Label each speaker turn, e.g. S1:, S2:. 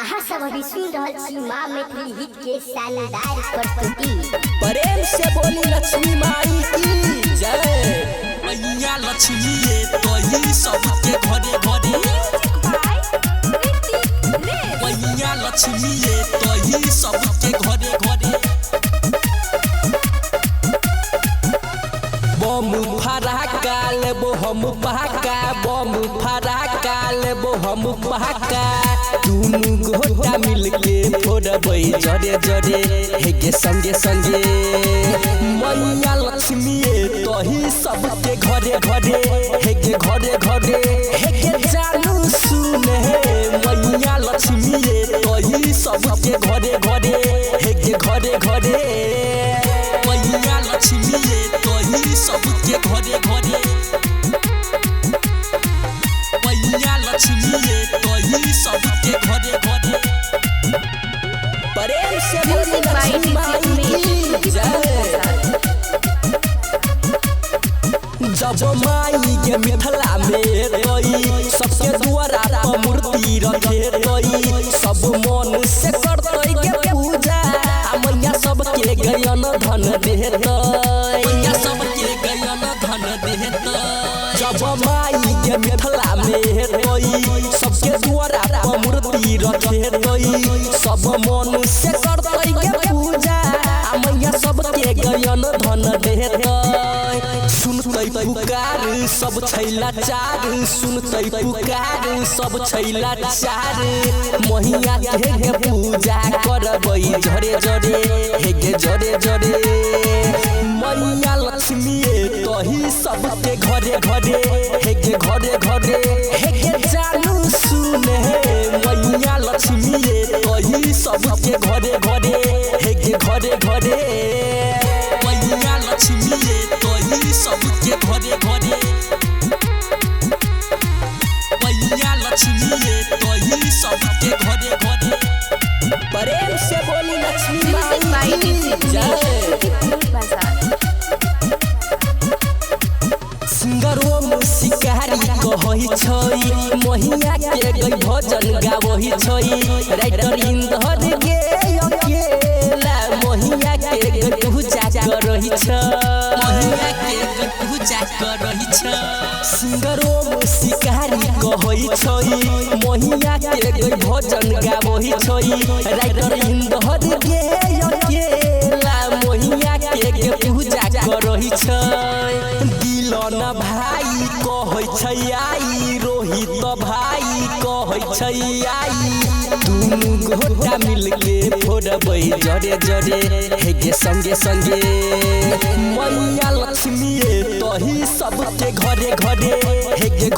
S1: आहा सब अभी सुन रहल छी माँ मैथिली हिट के शानदार प्रस्तुति।
S2: प्रेम से बोली लक्ष्मी माई की जय। मैया लक्ष्मी ये तो ही सबके घरे घरे। मैया लक्ष्मी ये तो ही सबके घरे घरे। बम फराका लेबो हम पहाका, बम फराका लेबो हम पहाका। दुनु गोटा मिलके फोड़बै जरे जरे हेगे संगे संगे। मैया लक्ष्मी तो ही सबके घरे घरे हेगे घरे घरे हेगे जानू सुने। मैया लक्ष्मी तो ही सबके घरे घरे हेगे घरे घरे। मैया लक्ष्मी तो ही सबके घरे घरे। मैया लक्ष्मी तो ही सबके घरे घरे। प्रेम से बोली लक्ष्मी माई की जय। जब माई के मिथिला में रही सबके द्वारा पर मूर्ति रखे रही। सब मन से करतै के पूजा मैया सबके गयन धन देतै। मैया सबके गयन धन देतै। जब माई के मिथिला में रही सबके द्वारा पर मूर्ति रखे रही। सब मन से करतै के पूजा मैया सबके गयन धन देतै। सुनतै पुकार सब छैला चार, सुनतै पुकार सब छैला चार। मैया के पूजा करबै जरे जरे हेगे जरे जरे। मैया लक्ष्मी तो ही सबके घरे घरे हेगे घरे घरे हेगे जानू सुने। मैया लक्ष्मी तो ही सबके घरे घरे हेगे घरे घरे। मैया लक्ष्मी तो ही सबके घरे घरे। मैया लक्ष्मी तो ही सबके घरे घरे। प्रेम से बोली लक्ष्मी माई की जय। सिंगरो शिकारी कहै छै मैया के गई भजन गावै छै। राइटर इंदर गे अकेला मैया के गई पूजा करै छै। मैया के गई पूजा करै छै। सिंगरो शिकारी कहै छै मैया के गई भजन गावै छै। राइटर इंदर गे अकेला मैया के गई पूजा करै छै। दिलन भाई कहै छै आई, रोहित भाई कहै छै आई। दुनु गोटा मिलके फोड़बै जरे जरे हेगे संगे संगे। मैया लक्ष्मी तो ही सबके घरे घरे हेगे